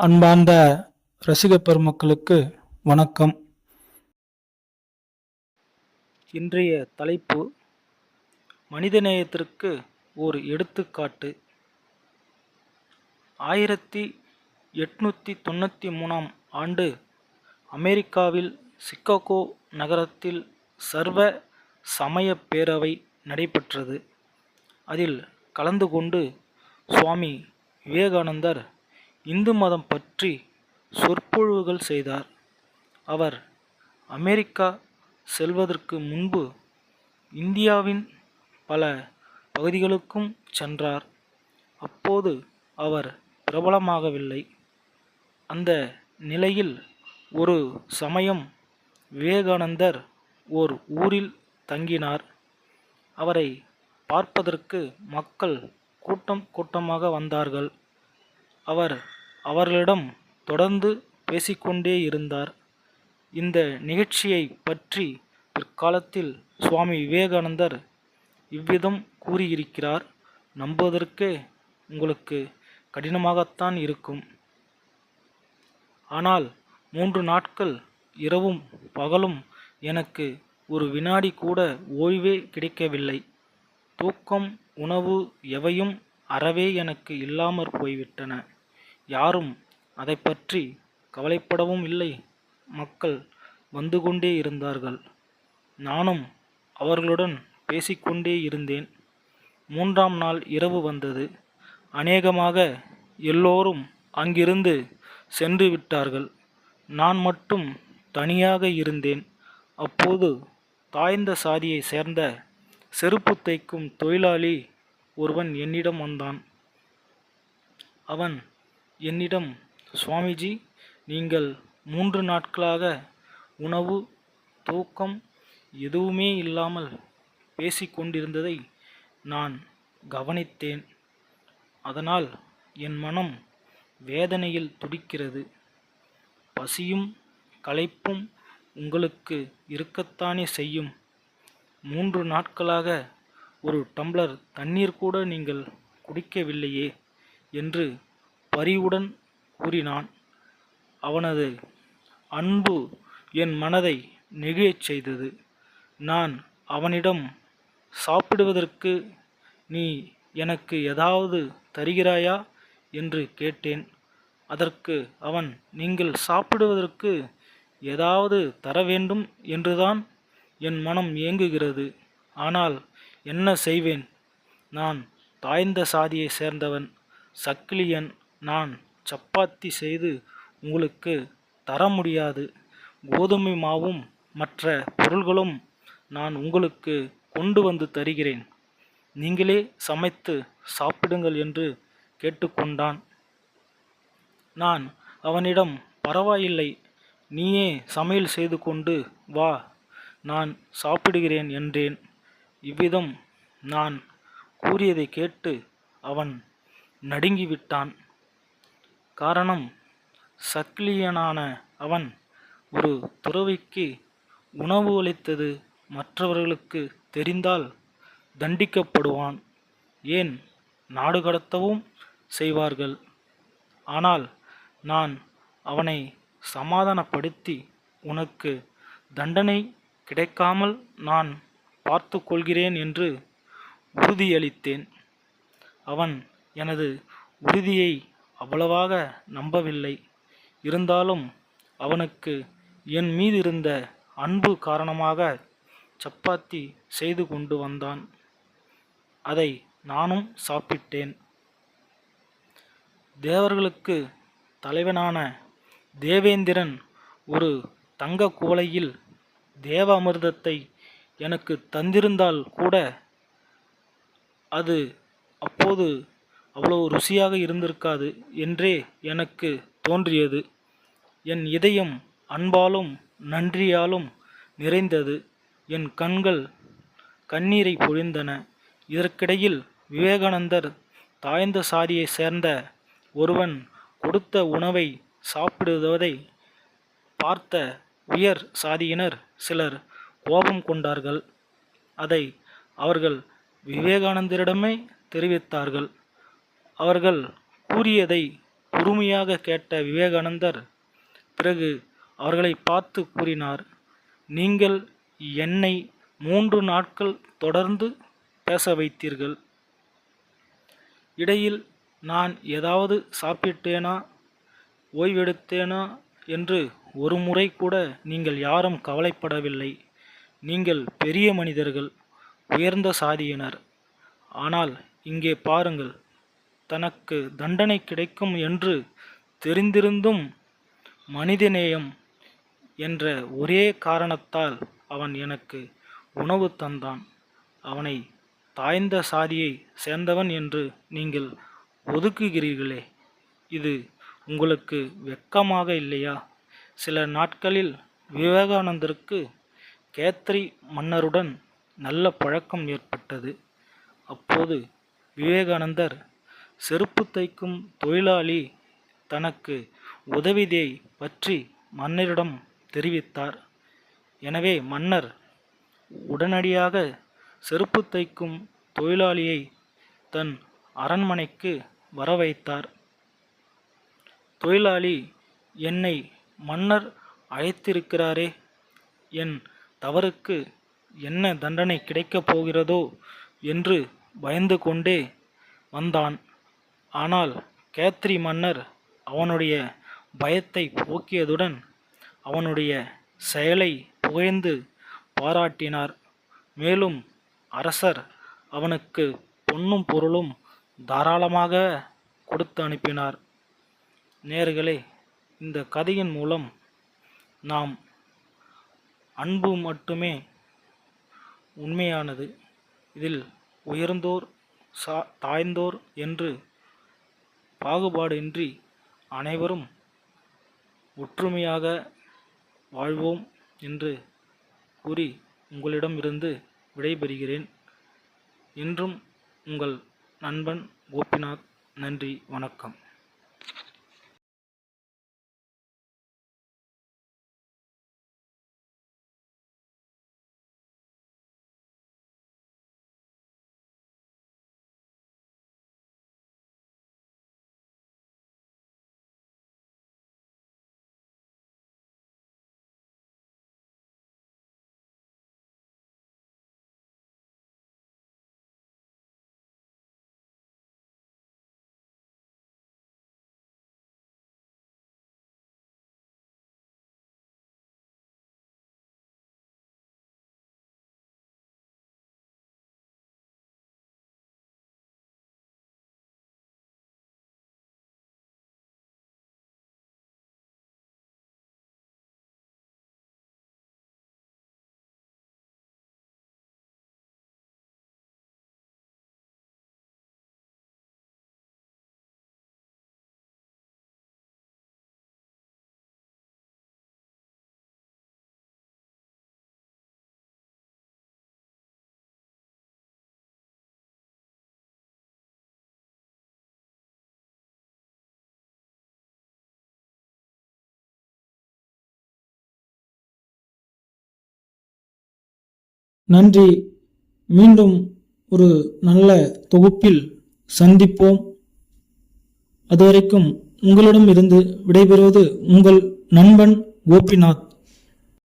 அன்பார்ந்த ரசிக பெருமக்களுக்கு வணக்கம். இன்றைய தலைப்பு மனிதநேயத்திற்கு ஓர் எடுத்துக்காட்டு. 1893 ஆண்டு அமெரிக்காவில் சிகாகோ நகரத்தில் சர்வ சமய பேரவை நடைபெற்றது. அதில் கலந்து கொண்டு சுவாமி விவேகானந்தர் இந்து மதம் பற்றி சொற்பொழிவுகள் செய்தார். அவர் அமெரிக்கா செல்வதற்கு முன்பு இந்தியாவின் பல பகுதிகளுக்கும் சென்றார். அப்போது அவர் பிரபலமாகவில்லை. அந்த நிலையில் ஒரு சமயம் விவேகானந்தர் ஓர் ஊரில் தங்கினார். அவரை பார்ப்பதற்கு மக்கள் கூட்டம் கூட்டமாக வந்தார்கள். அவர் அவர்களிடம் தொடர்ந்து பேசிக்கொண்டே இருந்தார். இந்த நிகழ்ச்சியை பற்றி பிற்காலத்தில் சுவாமி விவேகானந்தர் இவ்விதம் கூறியிருக்கிறார். நம்புவதற்கே உங்களுக்கு கடினமாகத்தான் இருக்கும். ஆனால் 3 நாட்கள் இரவும் பகலும் எனக்கு ஒரு வினாடி கூட ஓய்வே கிடைக்கவில்லை. தூக்கம், உணவு எவையும் அறவே எனக்கு இல்லாமற் போய்விட்டன. யாரும் அதை பற்றி கவலைப்படவும் இல்லை. மக்கள் வந்து கொண்டே இருந்தார்கள். நானும் அவர்களுடன் பேசிக்கொண்டே இருந்தேன். 3ஆம் நாள் இரவு வந்தது. அநேகமாக எல்லோரும் அங்கிருந்து சென்று விட்டார்கள். நான் மட்டும் தனியாக இருந்தேன். அப்போது தாழ்ந்த சாதியை சேர்ந்த செருப்பு தைக்கும் தொழிலாளி ஒருவன் என்னிடம் வந்தான். அவன் என்னிடம், சுவாமிஜி, நீங்கள் 3 நாட்களாக உணவு, தூக்கம் எதுவுமே இல்லாமல் பேசிக்கொண்டிருந்ததை நான் கவனித்தேன். அதனால் என் மனம் வேதனையில் துடிக்கிறது. பசியும் களைப்பும் உங்களுக்கு இருக்கத்தானே செய்யும். 3 நாட்களாக ஒரு டம்ளர் தண்ணீர் கூட நீங்கள் குடிக்கவில்லையே என்று பரிவுடன் கூறினான். அவனது அன்பு என் மனதை நெகிழச் செய்தது. நான் அவனிடம், சாப்பிடுவதற்கு நீ எனக்கு ஏதாவது தருகிறாயா என்று கேட்டேன். அதற்கு அவன், நீங்கள் சாப்பிடுவதற்கு ஏதாவது தர வேண்டும் என்றுதான் என் மனம் ஏங்குகிறது. ஆனால் என்ன செய்வேன்? நான் தாழ்ந்த சாதியை சேர்ந்தவன், சக்கிலியன். நான் சப்பாத்தி செய்து உங்களுக்கு தர முடியாது. கோதுமை மாவும் மற்ற பொருள்களும் நான் உங்களுக்கு கொண்டு வந்து தருகிறேன். நீங்களே சமைத்து சாப்பிடுங்கள் என்று கேட்டுக்கொண்டான். நான் அவனிடம், பரவாயில்லை, நீயே சமையல் செய்து கொண்டு வா, நான் சாப்பிடுகிறேன் என்றேன். இவ்விதம் நான் கூறியதை கேட்டு அவன் நடுங்கிவிட்டான். காரணம், சக்கிலியனான அவன் ஒரு துறவிக்கு உணவு அளித்தது மற்றவர்களுக்கு தெரிந்தால் தண்டிக்கப்படுவான். ஏன், நாடு கடத்தவும் செய்வார்கள். ஆனால் நான் அவனை சமாதானப்படுத்தி, உனக்கு தண்டனை கிடைக்காமல் நான் பார்த்து கொள்கிறேன் என்று உறுதியளித்தேன். அவன் எனது உறுதியை அவ்வளவாக நம்பவில்லை. இருந்தாலும் அவனுக்கு என் மீது இருந்த அன்பு காரணமாக சப்பாத்தி செய்து கொண்டு வந்தான். அதை நானும் சாப்பிட்டேன். தேவர்களுக்கு தலைவனான தேவேந்திரன் ஒரு தங்க குவளையில் தேவ அமிர்தத்தை எனக்கு தந்திருந்தால் கூட அது அப்போது அவ்வளவு ருசியாக இருந்திருக்காது என்றே எனக்கு தோன்றியது. என் இதயம் அன்பாலும் நன்றியாலும் நிறைந்தது. என் கண்கள் கண்ணீரை பொழிந்தன. இதற்கிடையில் விவேகானந்தர் தாழ்ந்த சாதியை சேர்ந்த ஒருவன் கொடுத்த உணவை சாப்பிடுவதை பார்த்த உயர் சாதியினர் சிலர் கோபம் கொண்டார்கள். அதை அவர்கள் விவேகானந்தரிடமே தெரிவித்தார்கள். அவர்கள் கூறியதை பொறுமையாக கேட்ட விவேகானந்தர் பிறகு அவர்களை பார்த்து கூறினார், நீங்கள் என்னை 3 நாட்கள் தொடர்ந்து பேச வைத்தீர்கள். இடையில் நான் ஏதாவது சாப்பிட்டேனா, ஓய்வெடுத்தேனா என்று ஒரு முறை கூட நீங்கள் யாரும் கவலைப்படவில்லை. நீங்கள் பெரிய மனிதர்கள், உயர்ந்த சாதியினர். ஆனால் இங்கே பாருங்கள், தனக்கு தண்டனை கிடைக்கும் என்று தெரிந்திருந்தும் மனிதநேயம் என்ற ஒரே காரணத்தால் அவன் எனக்கு உணவு தந்தான். அவனை தாழ்ந்த சாதியை சேர்ந்தவன் என்று நீங்கள் ஒதுக்குகிறீர்களே, இது உங்களுக்கு வெட்கமாக இல்லையா? சில நாட்களில் விவேகானந்தருக்கு கேத்ரி மன்னருடன் நல்ல பழக்கம் ஏற்பட்டது. அப்போது விவேகானந்தர் செருப்பு தைக்கும் தொழிலாளி தனக்கு உதவியதை பற்றி மன்னரிடம் தெரிவித்தார். எனவே மன்னர் உடனடியாக செருப்பு தைக்கும் தொழிலாளியை தன் அரண்மனைக்கு வரவைத்தார். தொழிலாளி, என்னை மன்னர் அழைத்திருக்கிறாரே, என் தவறுக்கு என்ன தண்டனை கிடைக்கப் போகிறதோ என்று பயந்து கொண்டே வந்தான். ஆனால் கேத்ரி மன்னர் அவனுடைய பயத்தை போக்கியதுடன் அவனுடைய செயலை புகழ்ந்து பாராட்டினார். மேலும் அரசர் அவனுக்கு பொன்னும் பொருளும் தாராளமாக கொடுத்து அனுப்பினார். நேயர்களே, இந்த கதையின் மூலம் நாம் அன்பு மட்டுமே உண்மையானது, இதில் உயர்ந்தோர் தாழ்ந்தோர் என்று பாகுபாடின்றி அனைவரும் ஒற்றுமையாக வாழ்வோம் என்று கூறி உங்களிடமிருந்து விடைபெறுகிறேன். என்றும் உங்கள் நண்பன் கோபிநாத். நன்றி, வணக்கம். நன்றி. மீண்டும் ஒரு நல்ல தொகுப்பில் சந்திப்போம். அதுவரைக்கும் உங்களிடம் இருந்து விடைபெறுவது உங்கள் நண்பன் கோபிநாத்.